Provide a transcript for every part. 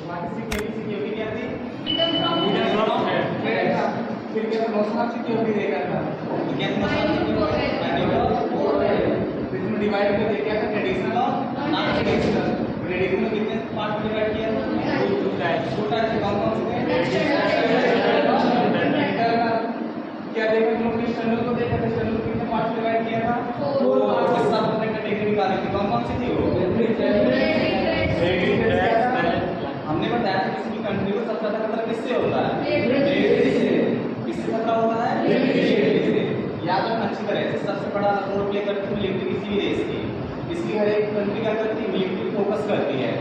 हमारी सिक्योरिटी क्या थी? फिर क्या था? नौशहर सिक्योरिटी देखा था, तो क्या था? इसमें डिवाइड करके क्या था? ट्रेडिशनल और नॉन ट्रेडिशनल। ट्रेडिशनल कितने पार्ट में डिवाइड किया था? Two types. कौन कौन से थे? क्या देखा तुम लोग ने? स्टैंडर्ड को देखा था। स्टैंडर्ड को कितने पार्ट में डिवाइड किया था? 4 पार्ट के साथ हमने कैटेगरी निकाली थी। कौन कौन सी थी वो? हमने बताया था किसी भी कंट्री को सबसे ज्यादा खतरा किससे होता है? मिलिट्री से। किससे खतरा होता है? मिलिट्री से। याद रखना अच्छी तरह से, सबसे बड़ा रोल प्ले करती है मिलिट्री किसी भी देश की। इसलिए हर एक कंट्री क्या करती है? मिलिट्री फोकस करती है।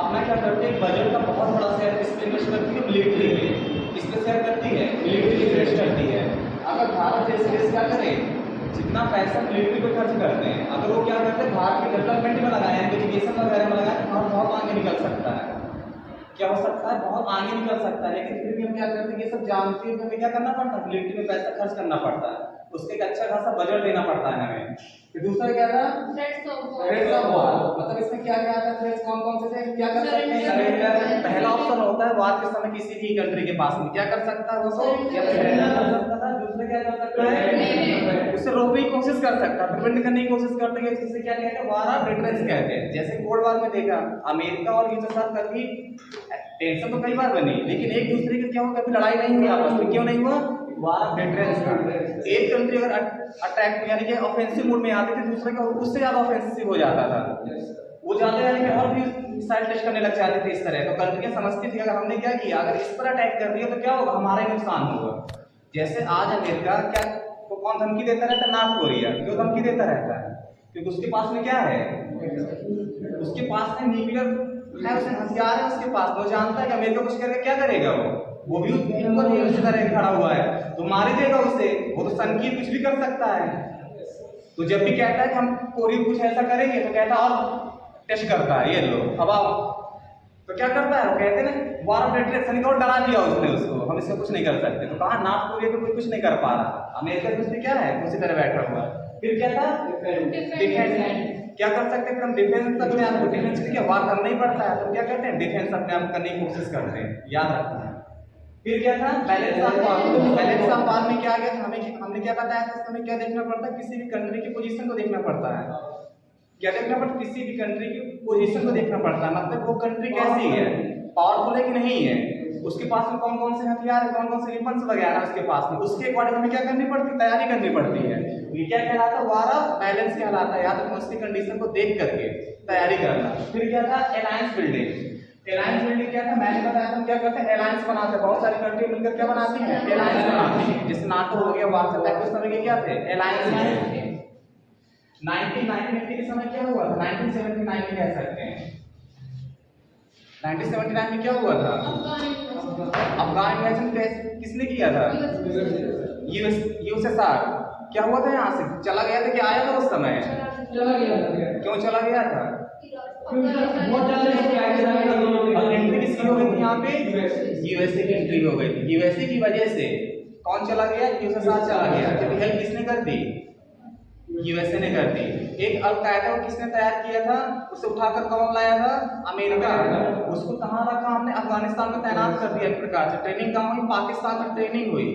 अपना क्या करते हैं? बजट का बहुत बड़ा शेयर किस पे इन्वेस्ट करती है? मिलिट्री में। किस पे शेयर करती है? मिलिट्री इन्वेस्ट करती है। अगर भारत जैसे देश क्या करे, जितना पैसा मिलिट्री पे खर्च करते हैं, अगर वो क्या करते हैं भारत के डेवलपमेंट में लगाए, एजुकेशन वगैरह में लगाए, तो भारत बहुत आगे निकल सकता है। क्या हो सकता है? बहुत आगे निकल सकता है। लेकिन फिर भी हम क्या करते हैं? ये सब जानते हैं हमें क्या करना पड़ता है? मिलिट्री में पैसा खर्च करना पड़ता है, उसके एक अच्छा खासा बजट देना पड़ता है हमें। फिर दूसरा क्या था? Threats of war. मतलब इसमें क्या क्या आता है? थ्रेट्स कौन कौन से थे? क्या कर सकते हैं? सरेंडर। पहला ऑप्शन होता है वार के समय किसी भी कंट्री के पास में क्या कर सकता है वो सब? या सरेंडर कर सकता था। दूसरा क्या कर सकता है? उससे रोकने की कोशिश कर सकता है, प्रिवेंट करने की कोशिश करते हैं। जिसे क्या कहते हैं? वार ऑफ डिटरेंस कहते हैं। जैसे कोल्ड वॉर में देखा, अमेरिका और यूएसएसआर कभी टेंशन तो कई बार बनी, लेकिन एक दूसरे के क्या हुआ? कभी लड़ाई नहीं हुई आपस में। क्यों नहीं हुआ? वार ऑफ डिटरेंस का। एक कंट्री अगर अटैक यानी कि ऑफेंसिव मोड में आती थी, दूसरे का उससे ज्यादा ऑफेंसिव हो जाता था, वो ज्यादा यानी कि और भी मिसाइल टेस्ट करने लग जाते थे इस तरह। तो कंट्रियां समझती थी अगर हमने क्या किया, अगर इस पर अटैक कर दिया तो क्या होगा? हमारा ही नुकसान होगा। जैसे आज अमेरिका क्या को कौन धमकी देता रहता है? North Korea. क्यों धमकी देता रहता है? क्योंकि उसके पास में क्या है? उसके पास में न्यूक्लियर है, उसे हथियार है उसके पास। वो जानता है कि अमेरिका कुछ करके क्या करेगा, वो भी इनको नहीं उसी तरह खड़ा हुआ है, तो मार देगा उसे। वो तो सन की कुछ भी कर सकता है। तो जब भी कहता है कि हम कोरिया कुछ ऐसा करेंगे, तो कहता है और टेस्ट करता है, ये लो अब आओ। तो क्या करता है? वो कहते हैं ना वार ऑफ डिटरेंस, और डरा दिया उसने उसको, हम इसका कुछ नहीं कर सकते। तो कहा नॉर्थ कोरिया को कोई कुछ नहीं कर पा रहा, अमेरिका दूसरी क्या है? उसी तरह बैठा हुआ है। फिर क्या था? डिफेंस। क्या कर सकते हैं? हम डिफेंस अपने आप को, डिफेंस के लिए वार करना ही पड़ता है, तो क्या कहते हैं? डिफेंस अपने आप करने की कोशिश करते हैं, याद रखना है। फिर क्या था? Balance of power. Balance of power में क्या आ गया? हमने क्या बताया था? इसमें क्या देखना पड़ता है? किसी भी कंट्री की पोजीशन को देखना पड़ता है। क्या देखना पड़ता है? किसी भी कंट्री की पोजीशन को देखना पड़ता है। मतलब वो कंट्री कैसी है, पावरफुल है कि नहीं है, उसके पास में कौन कौन से हथियार है, कौन कौन से वेपन्स वगैरह उसके पास में, उसके अकॉर्डिंग हमें क्या करनी पड़ती है? तैयारी करनी पड़ती है। ये क्या कहलाता है? वार ऑफ बैलेंस कहलाता है। याद रखना, उसकी कंडीशन को देख करके तैयारी करना। फिर क्या था? Alliance building. अलायंस बिल्डिंग क्या था? मैंने बताया था क्या करते हैं? अलायंस बनाते हैं। बहुत सारी कंट्री मिलकर क्या बनाती है? अलायंस बनाती है। जैसे नाटो हो गया, वार्सा उस समय के क्या थे? अलायंस थे। 1980 के समय क्या हुआ था? 1979 में कह सकते हैं। 1979 में क्या हुआ था? अफगान इन्वेजन किसने किया था? यूएसएसआर। क्या हुआ था? यहाँ से चला गया था, क्या आया था उस समय? चला गया था। क्यों चला गया था? बहुत ज्यादा एंट्री किसकी हो गई थी यहाँ पे? यूएसए की एंट्री हो गई थी। यूएसए की वजह से कौन चला गया? यूएसएसआर चला गया। जब हेल्प किसने कर दी? यूएसए ने कर दी। एक अल-कायदा को किसने तैयार किया था? उसे उठाकर कौन लाया था? अमेरिका। उसको कहाँ रखा? हमने अफगानिस्तान में तैनात कर दिया। एक प्रकार से ट्रेनिंग कहाँ हुई? पाकिस्तान में ट्रेनिंग हुई।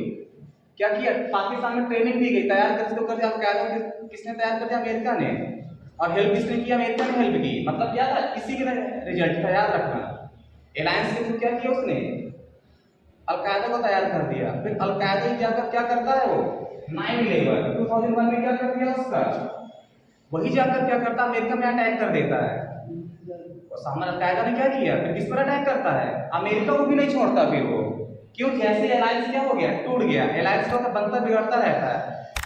क्या किया? पाकिस्तान में ट्रेनिंग दी गई, तैयार कर इसको कर दिया। अल-कायदा किसने तैयार कर दिया? अमेरिका ने। और हेल्प किसने की? अमेरिका ने हेल्प की। मतलब क्या था? इसी के रिजल्ट था, याद रखना। अलायंस के थ्रू क्या किया उसने? अल-कायदा को तैयार कर दिया। फिर अल-कायदा जाकर क्या करता है वो? 9/11 2001 में क्या कर दिया उसका? वही जाकर क्या करता है? अमेरिका में अटैक कर देता है। और सामने अल-कायदा ने क्या किया? फिर किस पर अटैक करता है? अमेरिका को भी नहीं छोड़ता फिर वो। क्यों? जैसे अलायंस क्या हो गया? टूट गया। अलायंस का बनता बिगड़ता रहता है।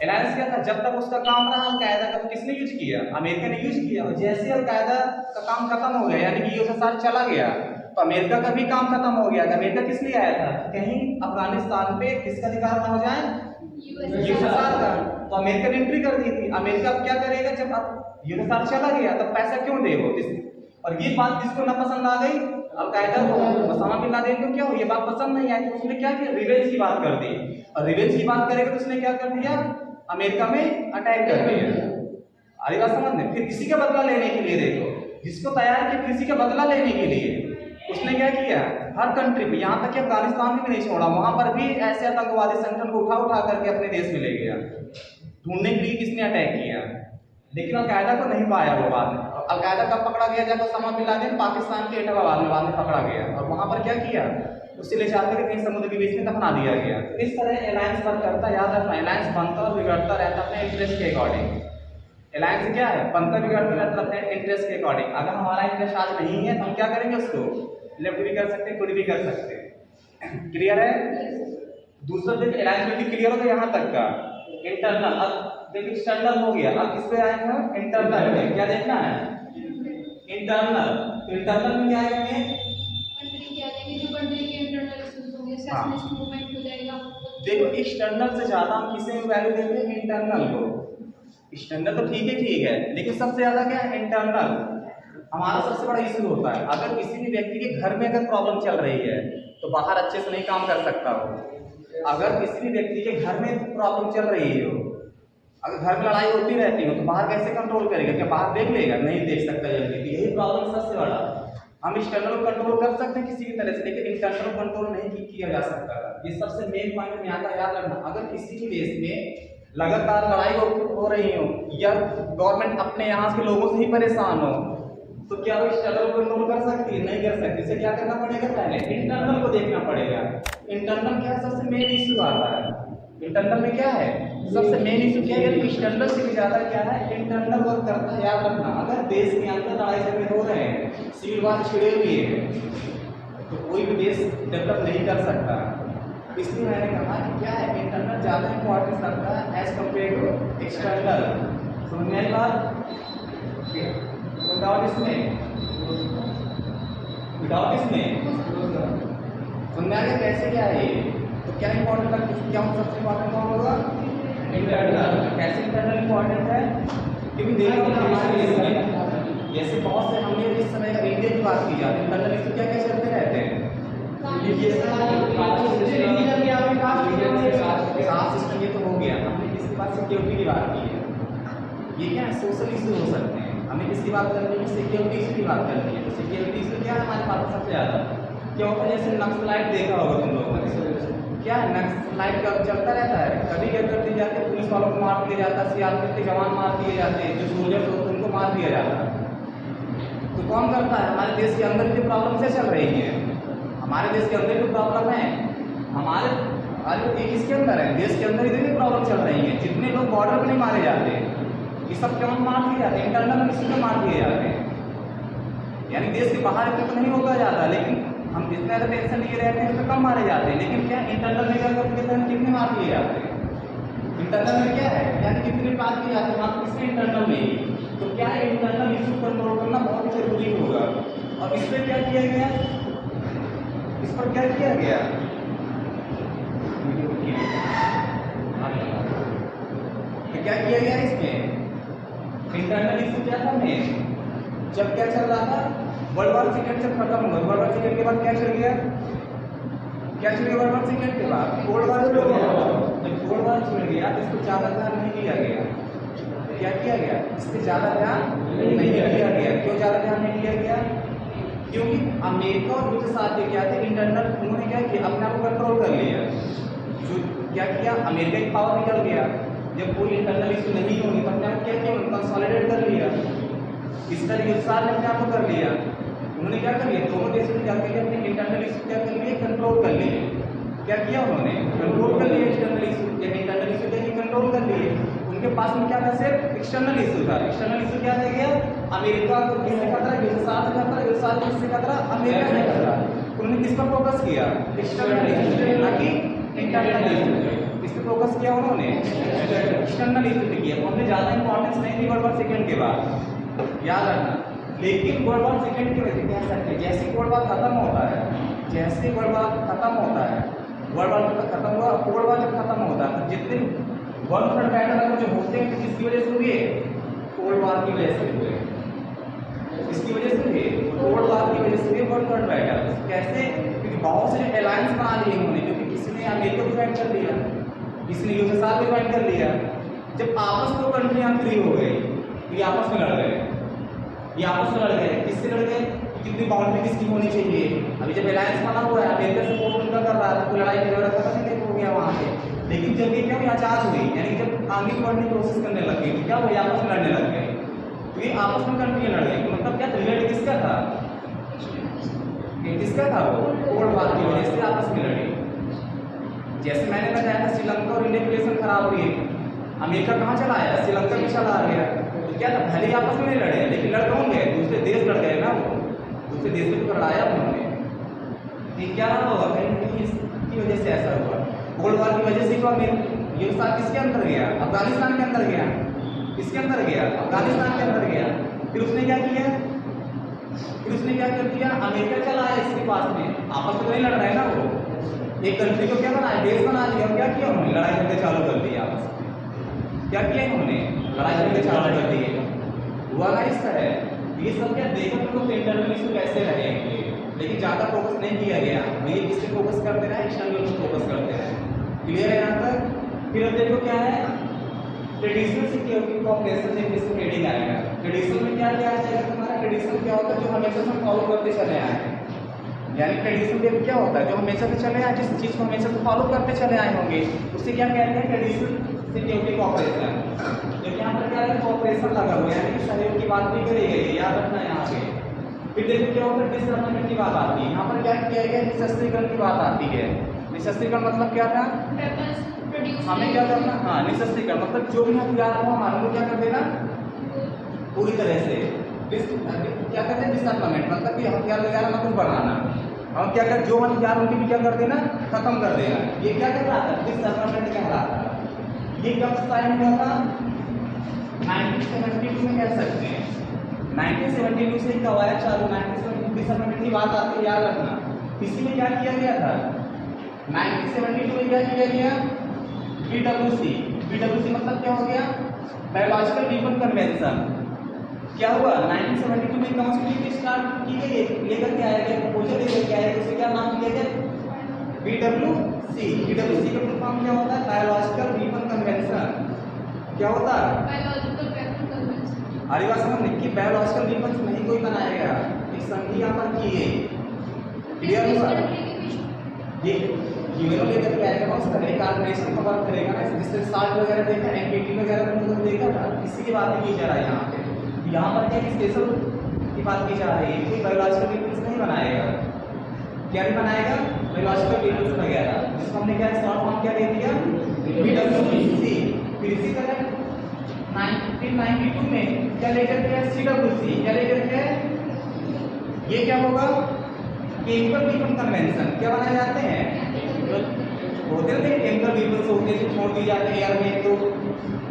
अलायंस क्या था? जब तक उसका काम रहा अल-कायदा का, तो किसने यूज किया? अमेरिका ने यूज किया। और जैसे अल-कायदा का काम खत्म हो गया, यानी कि यूएसएसआर चला गया, तो अमेरिका का भी काम खत्म हो गया। अमेरिका किस लिए आया था? कहीं अफगानिस्तान पे किसका अधिकार ना हो जाए? यूएसएसआर का। तो अमेरिका ने एंट्री कर दी थी। अमेरिका अब क्या करेगा? जब अब यूएसएसआर चला गया, तब पैसा क्यों दे वो? और ये बात जिसको ना पसंद आ गई, अल-कायदा को, ओसामा बिन लादेन को क्या हो, ये बात पसंद नहीं आई, तो उसने क्या किया? रिवेंज की बात कर दी। और रिवेंज की बात करेगा तो उसने क्या कर दिया? अमेरिका में अटैक कर दिया। आगे बात समझ में? फिर किसी का बदला लेने के लिए, देखो, जिसको तैयार किया किसी का बदला लेने के लिए, उसने क्या किया, हर कंट्री पे, यहाँ तक कि अफगानिस्तान में भी नहीं छोड़ा, वहां पर भी ऐसे आतंकवादी संगठन को उठा उठा करके अपने देश में ले गया। ढूंढने के लिए किसने अटैक किया, लेकिन अलकायदा को नहीं पाया वो बाद में। अलकायदा कब पकड़ा गया, जब ओसामा बिन लादेन पाकिस्तान के एटाबाद में बाद में पकड़ा गया, और वहां पर क्या किया, उससे ले जाकर कहीं समुद्र के बीच में दफना दिया गया। तो इस तरह अलायंस वर्क करता, याद रखना, अलायंस बनता और बिगड़ता रहता अपने इंटरेस्ट के अकॉर्डिंग। अलायंस क्या है, बनता बिगड़ता रहता अपने इंटरेस्ट के अकॉर्डिंग। अगर हमारा इंटरेस्ट आज नहीं है तो हम क्या करेंगे, उसको लेफ्ट भी कर सकते हैं, कुछ भी कर सकते हैं। क्लियर है। दूसरा देखिए अलायंस में भी क्लियर हो गया यहाँ तक का। इंटरनल, अब देखिए एक्सटर्नल हो गया, अब किस पे आएगा, इंटरनल में क्या देखना है, इंटरनल। तो इंटरनल में क्या आएंगे, कंट्री क्या देंगे, जो कंट्री के इंटरनल इश्यूज होंगे, सेशनिस्ट मूवमेंट हो जाएगा। देखो एक्सटर्नल से ज्यादा हम किसे वैल्यू देंगे, इंटरनल को। एक्सटर्नल तो ठीक है, लेकिन सबसे ज्यादा क्या है, इंटरनल। हमारा सबसे बड़ा इशू होता है, अगर किसी भी व्यक्ति के घर में अगर प्रॉब्लम चल रही है तो बाहर अच्छे से नहीं काम कर सकता हो। अगर किसी भी व्यक्ति के घर में प्रॉब्लम चल रही हो, अगर घर में लड़ाई होती रहती हो, तो बाहर कैसे कंट्रोल करेगा, क्या बाहर देख लेगा, नहीं देख सकता जल्दी। तो यही प्रॉब्लम सबसे बड़ा। हम एक्सटर्नल कंट्रोल कर सकते हैं किसी भी तरह से, लेकिन इंटरनल कंट्रोल नहीं किया जा सकता। ये सबसे मेन पॉइंट में आता है, याद रखना। अगर किसी भी देश में लगातार लड़ाई हो रही हो, या गवर्नमेंट अपने यहाँ के लोगों से ही परेशान हो, तो क्या वो एक्सटर्नल कंट्रोल कर सकती है, नहीं कर सकती। इसे क्या करना पड़ेगा, पहले इंटरनल को देखना पड़ेगा। इंटरनल क्या है, सबसे मेन इशू आता है। इंटरनल में क्या है, सबसे मेन इशू क्या है, एक्सटर्नल से भी ज्यादा क्या है, इंटरनल वर्क करता है। याद रखना, अगर देश के अंदर लड़ाई झगड़े हो रहे हैं, सिविल वार छिड़े हुए हैं, तो कोई भी देश डेवलप नहीं कर सकता। इसलिए मैंने कहा कि क्या है, इंटरनल ज्यादा इंपॉर्टेंस रखता है एज कम्पेयर टू एक्सटर्नल। समझ में आई बात, विदाउट इसमें समझ में कैसे क्या है ये। तो क्या इंपॉर्टेंट है, क्या सबसे इंपॉर्टेंट कौन होगा, इंटरनल। कैसे इंटरनल इंपॉर्टेंट है, क्योंकि देखो हमारे देश में जैसे बहुत से, हमने इस समय इंडिया की बात की जाती है, इंटरनल इशू क्या क्या चलते रहते हैं, कास्ट सिस्टम, ये तो हो गया। हमने किसकी बात, सिक्योरिटी की बात की है। ये क्या है, सोशल इशू हो सकते हैं। हमें किसकी बात करनी है, सिक्योरिटी इशू की बात करनी है। तो सिक्योरिटी इशू क्या है हमारे पास सबसे ज्यादा, क्या होता है, जैसे नक्सलाइट देखा होगा तुम लोगों ने, क्या है, नक्सलाइट का चलता रहता है। कभी क्या कर दिए जाते हैं, पुलिस वालों को मार दिया जाता है, सीआरपीएफ के जवान मार दिए जाते हैं, जो सोल्जर्स होते हैं उनको मार दिया जाता है। तो कौन करता है, हमारे देश के अंदर की प्रॉब्लम से चल रही है। हमारे देश के अंदर जो प्रॉब्लम है, हमारे ये किसके अंदर है, देश के अंदर इतनी प्रॉब्लम चल रही है। जितने लोग बॉर्डर पर नहीं मारे जाते, ये सब क्यों मार दिए जाते हैं, इंटरनल इशू में मार दिए जाते हैं। यानी देश के बाहर इतना तो नहीं होता जाता, लेकिन हम जितने ज़्यादा टेंशन लिए रहते हैं उसमें कम मारे जाते हैं। लेकिन क्या इंटरनल में करके कितने मार दिए जाते हैं, इंटरनल में क्या है, यानी कितने बात किए जाते हैं वहाँ किसके, इंटरनल में ही। तो क्या है, इंटरनल इशू कंट्रोल करना बहुत ही जरूरी होगा। और इस पर क्या किया गया, इस पर क्या किया गया, तो क्या किया गया इसमें, इंटरनल इशू क्या था में, जब क्या चल रहा था, वर्ल्ड वॉर सेकेंड जब खत्म हुआ, वर्ल्ड वॉर सेकेंड के बाद क्या चल गया, वर्ल्ड वॉर सेकेंड के बाद कोल्ड वॉर शुरू हो गया। जब कोल्ड वॉर शुरू गया तो इसको ज़्यादा ध्यान नहीं दिया गया। क्या किया गया, इस पर ज़्यादा ध्यान नहीं दिया गया। क्यों ज़्यादा ध्यान नहीं दिया गया, क्योंकि अमेरिका और रूस के साथ क्या थे, इंटरनल उन्होंने क्या किया, अपने आप को कंट्रोल कर लिया। जो क्या किया, अमेरिका की पावर निकल गया। जब कोई इंटरनल इशू नहीं होगी तो अपने आप क्या किया, कंसोलिडेट कर लिया। इस तरह यूएसआर ने अपने आप को कर लिया। उन्होंने क्या कर लिया, दोनों देशों ने क्या किया, अपने इंटरनल इशू क्या कर लिए, कंट्रोल कर लिए। क्या किया उन्होंने, कंट्रोल कर लिए एक्सटर्नल इशू। जब इंटरनल इशू क्या कंट्रोल कर लिए, उनके पास में क्या था, सिर्फ एक्सटर्नल इशू था। एक्सटर्नल इशू क्या रह गया, अमेरिका को किससे खतरा, यूएसआर से खतरा, यूएसआर को किससे खतरा, अमेरिका से खतरा। उन्होंने किस पर फोकस किया, एक्सटर्नल इशू, ना कि इंटरनल इशू। किस पर फोकस किया उन्होंने, एक्सटर्नल इशू पे किया। उन्होंने ज़्यादा इंपॉर्टेंस नहीं दी वर्ल्ड वॉर सेकेंड के बाद, याद रखना। लेकिन वर्ल्ड वॉर सेकेंड की वजह कह सकते हैं, जैसे वर्ल्ड वॉर खत्म होता है, जैसे वर्ल्ड वॉर खत्म होता है, वर्ल्ड वॉर खत्म हुआ, कोल्ड वॉर जब खत्म होता है, तो जितने वर्ल्ड फ्रंट बैटल अगर जो होते हैं, किसकी वजह से हुए, कोल्ड वॉर की वजह से हुए। इसकी वजह से हुए, कोल्ड वॉर की वजह से हुए वर्ल्ड फ्रंट बैटल। कैसे, क्योंकि बहुत से अलायंस बना लिए उन्होंने, क्योंकि किसी ने अमेरिका को ज्वाइन कर लिया, किसी ने यूएसआर को ज्वाइन कर लिया। जब आपस में कंट्रियां फ्री हो गई, ये आपस में लड़ गए, ये आपस में लड़ गए। किससे लड़ गए, कितनी उसकी बाउंड्री किसकी होनी चाहिए। अभी जब अलायंस बना हुआ है, अमेरिका सपोर्ट उनका कर रहा है, तो लड़ाई झगड़ा खत्म नहीं हो गया वहाँ पे। लेकिन जब ये क्या हुई, आजाद हुई, यानी जब आगे बढ़ने की कोशिश करने लग गई, तो क्या हुआ, आपस में लड़ने लग गए। तो ये आपस में कंट्री लड़ गई, मतलब क्या रिलेट किसका था, किसका था, वो कोल्ड वार की वजह से आपस में लड़ी। जैसे मैंने बताया था श्रीलंका और इंडिया की रिलेशन खराब हुई, अमेरिका कहाँ चला आया, श्रीलंका भी चला आ गया। तो क्या था, भले ही आपस में नहीं लड़े, लेकिन लड़ कौन गए, दूसरे देश लड़ गए ना, वो दूसरे देश से तो लड़ाया उन्होंने। क्या होगा, कहीं इसकी वजह से ऐसा हुआ, कोल्ड वार की वजह से हुआ। ये साथ किसके अंदर गया, अफगानिस्तान के अंदर गया, किसके अंदर गया, अफगानिस्तान के अंदर गया। फिर उसने क्या किया, फिर उसने क्या कर दिया, अमेरिका चला आया इसके पास में, आपस में नहीं लड़ रहा है ना वो, एक कंट्री को क्या बनाया, देश बना लिया। क्या किया उन्होंने, लड़ाई झगड़े चालू कर दिए आपस में। क्या किया इन्होंने, लड़ाई झगड़े चालू कर दिए। हुआ ना इस तरह। ये सब क्या देखा तुम लोग इंटरनल इशू कैसे रहेंगे, लेकिन ज़्यादा फोकस नहीं किया गया। ये किससे फोकस करते रहे, एक्सटर्नल पे फोकस करते रहे। क्लियर है यहाँ तक। फिर अब देखो क्या है, ट्रेडिशनल सिक्योरिटी कोऑपरेशन से किसको ट्रेडिंग आएगा। ट्रेडिशनल में क्या क्या आएगा तुम्हारा, ट्रेडिशनल क्या होता है, जो हमेशा से फॉलो करते चले आए हैं। यानी ट्रेडिशनल में क्या होता है, जो हमेशा से चले आए, जिस चीज़ को हमेशा से फॉलो करते चले आए होंगे, उससे क्या कहते हैं, ट्रेडिशनल सिक्योरिटी कोऑपरेशन। जब यहाँ पर क्या है, कोऑपरेशन लगा हुआ है, यानी कि सहयोग की बात नहीं करी गई, याद रखना है यहाँ पे। फिर देखो क्या होता है, डिसआर्मामेंट की बात आती है। यहाँ पर क्या किया गया, निशस्त्रीकरण की बात आती है। निशस्त्रीकरण मतलब क्या था, हमें क्या करना, हाँ निशस्त्रीकरण मतलब जो भी हथियार हो हमारे को क्या कर देना पूरी तरह से। क्या कहते हैं, डिसआर्मामेंट मतलब कि हथियार वगैरह ना कुछ बढ़ाना, हम क्या कर, जो हथियार उनकी भी क्या कर देना, खत्म कर देना। ये क्या कहलाता है, डिसआर्मामेंट कहलाता है। ये कब साइन हुआ था, 1972 में कह सकते हैं। 1972 से कब आया चालू, 1972 डिसआर्मामेंट की बात आती है, याद रखना। इसी में क्या किया गया था, 1972 में क्या किया गया, BWC मतलब क्या हो गया, बायोलॉजिकल वेपन कन्वेंशन। क्या हुआ, 1972 में कौन सी ट्रीटी स्टार्ट की गई, लेकर के आया गया, प्रपोजल लेकर के आया गया, उसे क्या नाम दिया गया, BWC का फुल फॉर्म क्या होता है, बायोलॉजिकल वेपन कन्वेंशन। क्या होता है, बायोलॉजिकल वेपन कन्वेंशन। अरे बात समझ कि बायोलॉजिकल वेपन नहीं कोई बनाएगा, एक संधि यहाँ पर की गई। क्लियर हुआ, ये यूएनओ लेकर के आएगा, उस तरह का ऑर्गेनाइजेशन का वर्क करेगा ना, जिससे साल्ट वगैरह देखा, NPT वगैरह तुम लोग देखा था, इसी की बात की जा रहा है यहाँ पे। यहाँ पर क्या स्पेशल की बात की जा रही है, कोई बायोलॉजिकल वेपन्स नहीं बनाएगा। क्या नहीं बनाएगा, बायोलॉजिकल वेपन्स वगैरह, जिसको हमने क्या शॉर्ट फॉर्म क्या दे दिया, BWC। फिर इसी तरह 1992 में क्या लेकर के CWC, क्या लेकर के, ये क्या होगा, केमिकल वेपन कन्वेंशन। क्या बनाए जाते हैं, होते थे केमिकल वेपन्स होते थे, छोड़ दिए जाते हैं एयर में तो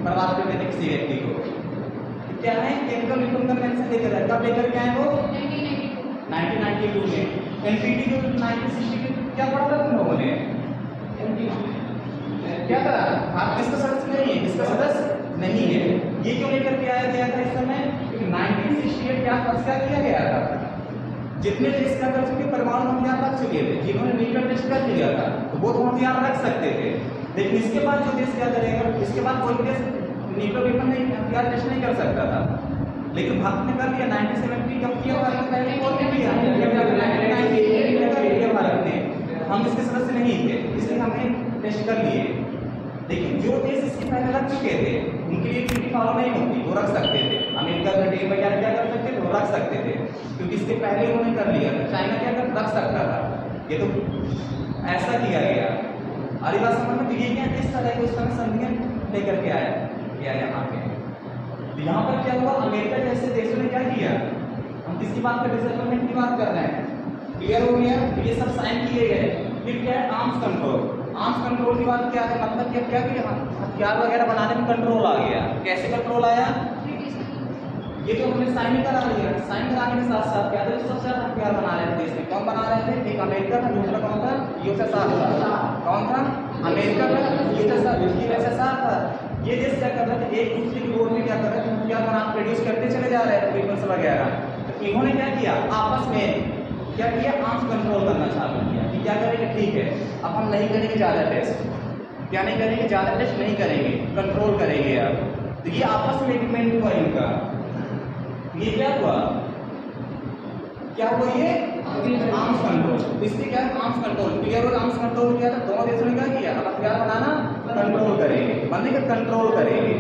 बर्बाद कर देते किसी व्यक्ति को। तो क्या है, केमिकल वेपन कन्वेंशन लेकर आए, कब लेकर के आए वो, 1992 में। NPT जो 1960 क्या पढ़ा था तुम लोगों ने, क्या था, आप किसका सदस्य नहीं है, किसका सदस्य नहीं है। ये क्यों लेकर के आया गया था इस समय, क्योंकि 1968 के आसपास क्या किया गया था, जितने देश क्या कर चुके, परमाणु हथियार रख चुके थे, जिन्होंने न्यूक्लियर टेस्ट कर लिया था, तो वो तो हथियार रख सकते थे। लेकिन इसके बाद जो देश क्या करेगा, इसके बाद कोई देश न्यूक्लियर वेपन नहीं, हथियार टेस्ट नहीं कर सकता था। लेकिन भारत ने कर दिया, 1970 कब किया भारत ने, पहले कौन ने किया, 1998 में कर दिया भारत ने। हम इसके सदस्य नहीं थे, इसलिए हमने टेस्ट कर लिए। लेकिन जो देश इसके पहले रख चुके थे, उनके लिए ट्रीटी फॉलो नहीं होती, वो रख सकते थे। अमेरिका ब्रिटेन वगैरह क्या कर सकते थे, वो रख सकते थे, क्योंकि इसके पहले उन्होंने कर लिया था। चाइना क्या कर रख सकता था, ये तो ऐसा किया गया। अरे बात समझ में, ये क्या किस तरह के उस समय संधियां लेकर के आया गया यहाँ पे। तो यहाँ पर क्या हुआ, अमेरिका जैसे देशों ने क्या किया, हम किसकी बात कर, डिसआर्मामेंट की बात कर रहे हैं। क्लियर हो गया, ये सब साइन किए गए। फिर क्या है, आर्म्स कंट्रोल। आर्म्स कंट्रोल की बात क्या है, मतलब क्या किया, हथियार वगैरह बनाने में कंट्रोल आ गया। कैसे कंट्रोल आया, ये तो हमने साइन ही करा लिया। साइन कराने के साथ साथ क्या था, सबसे ज्यादा हथियार बना रहे थे देश में, कौन बना रहे थे, एक अमेरिका था, दूसरा कौन था, यूएसएसआर था। कौन था, अमेरिका था, यूएसएसआर था। ये देश क्या कर रहे थे, एक दूसरे की ओर में क्या कर रहे थे, हथियार बना प्रोड्यूस करते चले जा रहे थे, वेपन्स वगैरह। तो इन्होंने क्या किया, आपस में क्या किया, आर्म्स कंट्रोल करना चालू किया कि क्या करेंगे, ठीक है अब हम नहीं करेंगे ज़्यादा टेस्ट, क्या नहीं करेंगे, ज़्यादा टेस्ट नहीं करेंगे, कंट्रोल करेंगे अब। तो ये आपस में एग्रीमेंट हुआ इनका। ये क्या हुआ, क्या हुआ ये आर्म्स कंट्रोल, इससे क्या है आर्म्स कंट्रोल, क्लियर हो आर्म्स कंट्रोल किया था, दोनों देशों ने क्या किया, अब हथियार बनाना कंट्रोल करेंगे, बनने का कंट्रोल करेंगे,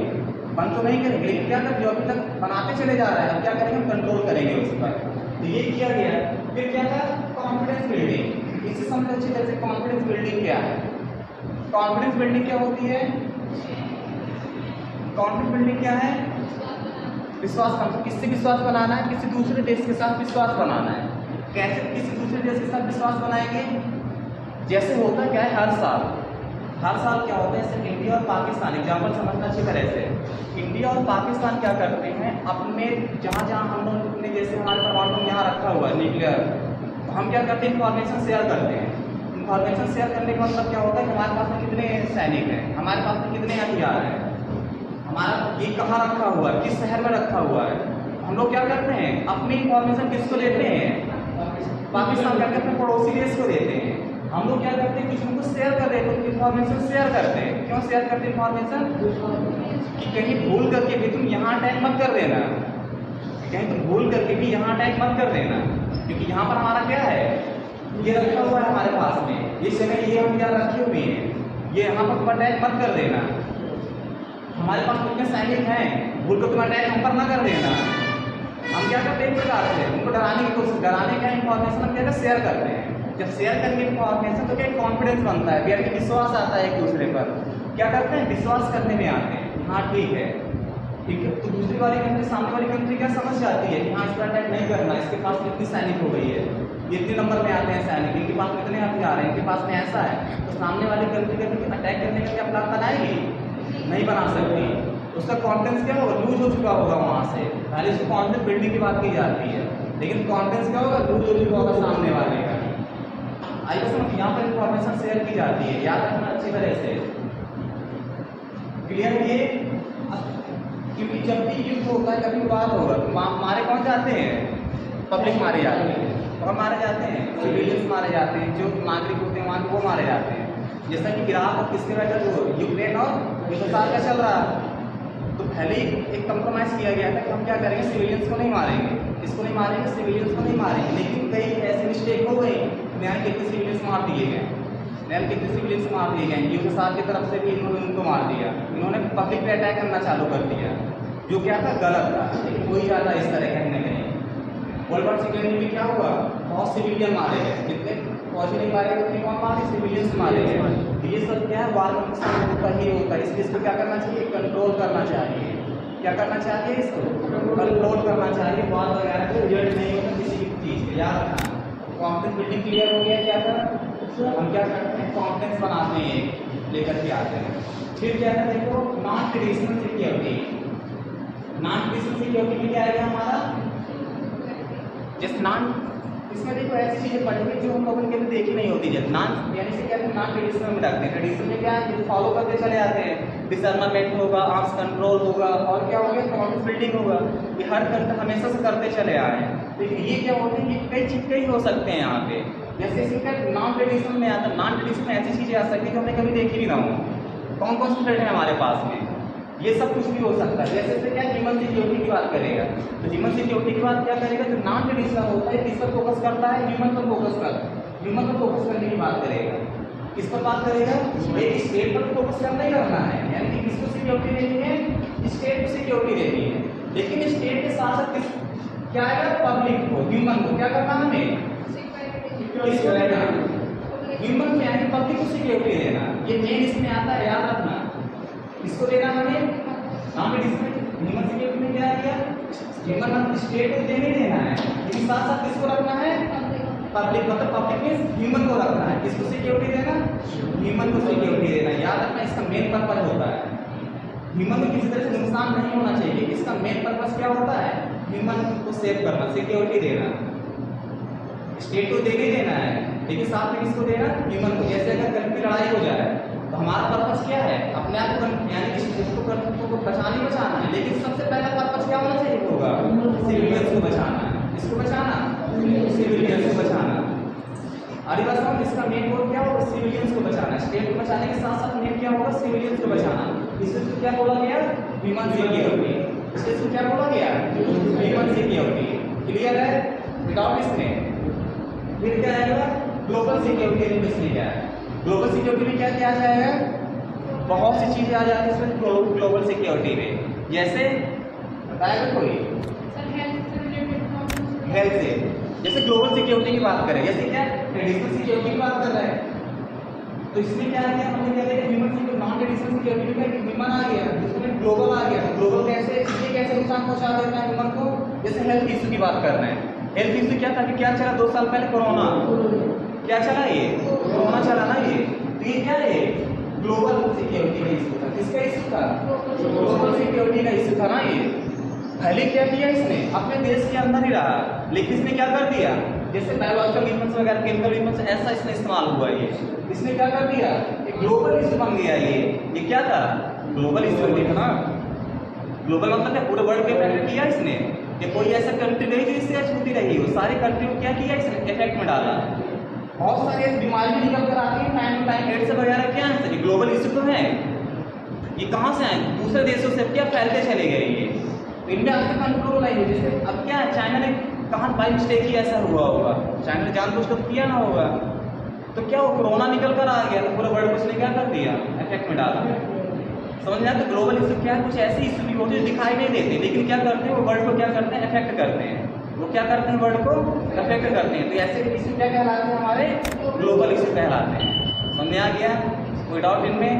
बंद तो नहीं करेंगे लेकिन क्या कर जो अभी तक बनाते चले जा रहे हैं, अब क्या करेंगे कंट्रोल करेंगे उस पर, तो ये किया गया। फिर क्या था कॉन्फिडेंस बिल्डिंग, इससे समझ अच्छी तरह से कॉन्फिडेंस बिल्डिंग क्या है। कॉन्फिडेंस बिल्डिंग क्या होती है, कॉन्फिडेंस बिल्डिंग क्या है, विश्वास, किससे विश्वास बनाना है, किसी दूसरे देश के साथ विश्वास बनाना है। कैसे किसी दूसरे देश के साथ विश्वास बनाएंगे, जैसे होता क्या है हर साल क्या होता है, जैसे इंडिया और पाकिस्तान, एग्जाम्पल समझना अच्छी तरह से, इंडिया और पाकिस्तान क्या करते हैं अपने जहाँ जहाँ हम लोग ने, जैसे हमारे परमाणु बम यहाँ रखा हुआ है न्यूक्लियर, तो हम क्या करते हैं इंफॉर्मेशन शेयर करते हैं। इंफॉर्मेशन शेयर करने का मतलब क्या होता है कि हमारे पास में कितने सैनिक हैं, हमारे पास में कितने हथियार हैं, हमारा ये कहाँ रखा हुआ है, किस शहर में रखा हुआ है। हम लोग क्या करते हैं अपनी इंफॉर्मेशन किसको लेते हैं, पाकिस्तान क्या करते हैं पड़ोसी देश को देते हैं। हम लोग क्या करते हैं किसी को शेयर कर देते हैं, इंफॉर्मेशन शेयर करते हैं। क्यों शेयर करते हैं इंफॉर्मेशन, कि कहीं भूल करके भी तुम यहाँ अटैक मत कर देना, कहीं तुम भूल करके भी यहाँ अटैक मत कर देना, क्योंकि यहाँ पर हमारा क्या है ये रखा हुआ है हमारे पास में, ये जगह ये हम यहाँ रखे हुए हैं, ये यहाँ पर तुम अटैक मत कर देना। हमारे पास कितने सैनिक हैं, भूल कर तुम अटैक हम पर ना कर देना। हम क्या करते हैं एक प्रकार से उनको डराने की कोशिश, डराने का इंफॉर्मेशन हम क्या शेयर करते हैं। जब शेयर करेंगे इंफॉर्मेशन तो क्या कॉन्फिडेंस बनता है, फिर विश्वास आता है एक दूसरे पर, क्या करते हैं विश्वास करने में आते हैं, हाँ ठीक है। तो दूसरी वाली कंट्री, सामने वाली कंट्री क्या समझ जाती है कि हाँ इस पर अटैक नहीं करना, इसके पास कितनी सैनिक हो गई है, ये इतने नंबर में आते हैं सैनिक, इनके पास कितने हथियार हैं, इनके पास में ऐसा है, तो सामने वाली कंट्री का अटैक करने का क्या प्लान बनाएगी, नहीं बना सकती। उसका कॉन्फिडेंस क्या होगा, लूज हो चुका होगा वहाँ से, पहले उसको कॉन्फिडेंस बिल्डिंग की बात की जाती है, लेकिन कॉन्फिडेंस क्या होगा, लूज हो चुका होगा सामने वाले का। आइए समझ, यहाँ पर इंफॉर्मेशन शेयर की जाती है, याद रखना अच्छी तरह से, क्लियर है ये। क्योंकि जब भी युद्ध होता है, कभी वार होगा तो मारे कौन जाते हैं, पब्लिक मारे जाते हैं, और मारे जाते हैं सिविलियंस मारे जाते हैं, जो नागरिक होते हैं वहाँ के वो मारे जाते हैं। जैसा कि इराक और किसके बैठा जो यूक्रेन और हिंदुस्तान का चल रहा है, तो पहले एक कंप्रोमाइज़ किया गया था कि हम क्या करेंगे सिविलियंस को नहीं मारेंगे, इसको नहीं मारेंगे, सिविलियंस को नहीं मारेंगे, लेकिन कई ऐसी मिस्टेक हो गई, नया कितने सिविलियंस मार दिए गए, नया कितने सिविलियंस मार दिए गए, यूएसएसआर की तरफ से भी इन्होंने उनको मार दिया, इन्होंने पब्लिक पे अटैक करना चालू कर दिया, जो क्या था गलत था, लेकिन वही ज़्यादा इस तरह कहीं ना कहीं। वर्ल्ड वॉर सेकेंड में क्या हुआ, बहुत सिविलियन मारे गए, जितने फौजी नहीं मारे गए उतने कौन मारे, सिविलियंस मारे गए। ये सब क्या है वार में नुकसान होता ही होता है, इसलिए इसको क्या करना चाहिए, कंट्रोल करना चाहिए। क्या करना चाहिए, इसको कंट्रोल करना चाहिए, वार वगैरह को रिजल्ट नहीं होता किसी भी चीज़ का, याद रखना। कॉन्फिडेंस बिल्डिंग क्लियर हो गया, क्या करना हम क्या करते हैं कॉन्फिडेंस बनाते हैं, लेकर के आते हैं। फिर क्या है देखो non traditional security, non traditional security में क्या आएगा हमारा, जैसे नॉन, इसमें देखो ऐसी चीज़ें पढ़ेंगे जो हम लोगों ने कभी देखी नहीं होती, जब नॉन यानी से क्या है नॉन ट्रेडिशनल में रखते हैं। ट्रेडिशनल में क्या है फॉलो करते चले जाते हैं, डिसर्मामेंट होगा, आर्म्स कंट्रोल होगा, और क्या हो गया कॉन्फिडेंस बिल्डिंग होगा, ये हर कंट्री हमेशा से करते चले आए हैं। लेकिन ये क्या होते हैं कि कई चीज़ कई हो सकते हैं यहाँ पे, जैसे इसी का नॉन ट्रेडिशनल में आता है, नॉन ट्रेडिशनल में ऐसी चीज़ें आ सकती हैं जो हमने कभी देखी भी ना हो। कौन कौन से थ्रेड है हमारे पास में, ये सब कुछ भी हो सकता है। जैसे क्या ह्यूमन सिक्योरिटी की बात करेगा, तो ह्यूमन सिक्योरिटी की बात क्या करेगा, जो नॉन ट्रेडिशनल होता है किस पर फोकस करता है, ह्यूमन पर फोकस करने की बात करेगा। किस पर बात करेगा, एक स्टेट पर फोकस करना ही करना है, यानी कि किसको सिक्योरिटी देनी है, स्टेट को सिक्योरिटी देनी है। लेकिन स्टेट के साथ साथ किस क्या आएगा, पब्लिक को, ह्यूमन को क्या करना हमें, किसको देना, ह्यूमन को यानी पब्लिक को सिक्योरिटी देना, ये मेन इसमें आता है, याद रखना। इसको देना हमें नॉन ट्रेडिशनल, ह्यूमन सिक्योरिटी में क्या दिया, ह्यूमन स्टेट को देने देना है, लेकिन साथ साथ किसको रखना है, पब्लिक, मतलब पब्लिक मींस ह्यूमन को रखना है, किसको सिक्योरिटी देना, ह्यूमन को सिक्योरिटी देना। याद रखना इसका मेन पर्पज होता है, ह्यूमन को किसी तरह से नुकसान नहीं होना चाहिए, इसका मेन पर्पज क्या होता है, ह्यूमन को सेव करना, सिक्योरिटी देना। स्टेट को देने देना है, लेकिन साथ में किसको देना, ह्यूमन को। जैसे अगर कहीं की लड़ाई हो जाए तो हमारा पर्पज क्या है, अपने आप को यानी इसको बचाना है, लेकिन सबसे पहला पर्पज क्या होना चाहिए होगा, सिविलियंस को बचाना है। इसको बचाना, सिविलियंस को बचाना। अरे बस हम इसका मेन गोल क्या होगा, सिविलियंस को बचाना। स्टेट को बचाने के साथ साथ मेन क्या होगा, सिविलियंस को बचाना। इसको क्या बोला गया, ह्यूमन सिक्योरिटी। इसको क्या बोला गया, ह्यूमन सिक्योरिटी। क्लियर है, विदाउट इसमें फिर क्या आएगा ग्लोबल सिक्योरिटी में। इसमें क्या है ग्लोबल सिक्योरिटी में क्या क्या आ जाएगा बहुत सी चीजें आ जाती है इसमें ग्लोबल सिक्योरिटी में। जैसे बताएगा कोई सर हेल्थ से रिलेटेड प्रॉब्लम्स हेल्थ से जैसे ग्लोबल सिक्योरिटी की बात करें जैसे क्या ट्रेडिशनल सिक्योरिटी की बात कर रहे हैं तो इसमें क्या है हमने क्या देखा human security non traditional security में ह्यूमन आ गया उसमें ग्लोबल आ गया। ग्लोबल कैसे इसलिए कैसे नुकसान पहुंचा देता है ह्यूमन को जैसे हेल्थ इशू की बात कर रहे हैं। हेल्थ इशू क्या था कि क्या चला 2 साल पहले कोरोना क्या चला ये कोरोना चला ना ये तो ये क्या है ग्लोबल सिक्योरिटी का इशू था। किसका इशू था ग्लोबल सिक्योरिटी का इशू था ना ये। पहले क्या किया इसने अपने देश के अंदर ही रहा लेकिन इसने क्या कर दिया जैसे बायोलॉजिकल वेपन्स वगैरह केमिकल वेपन्स ऐसा इसने इस्तेमाल हुआ ये इसने क्या कर दिया एक ग्लोबल इशू बन गया ये क्या था ग्लोबल इशू नहीं था ना। ग्लोबल मतलब क्या पूरे वर्ल्ड पे इफेक्ट किया इसने कि कोई ऐसा कंट्री नहीं जो इससे छूती रही हो सारी कंट्री को क्या किया इसने इफेक्ट में डाला। बहुत सारी ऐसी बीमारी भी निकल कर आती है टाइम टू टाइम एड्स वगैरह क्या है सर ग्लोबल इशू तो है ये कहाँ से आए दूसरे देशों से क्या फैलते चले गए ये तो इनमें आज तक कंट्रोल आई है। जैसे अब क्या है चाइना ने कहाँ बाई मिस्टेक ही ऐसा हुआ होगा चाइना ने जानबूझ कर किया ना होगा तो क्या वो कोरोना निकल कर आ गया तो पूरे वर्ल्ड को उसने क्या कर दिया इफेक्ट में डाला। समझ में आया तो ग्लोबल इशू क्या है कुछ ऐसे इशू भी होते हैं दिखाई नहीं देते लेकिन क्या करते हैं वो वर्ल्ड को क्या करते हैं इफेक्ट करते हैं वो क्या करते हैं वर्ल्ड को इफेक्ट करते हैं। तो ऐसे इशू क्या कहलाते हैं हमारे ग्लोबल इशू कहलाते हैं। समझ में आ गया कोई डाउट इनमें।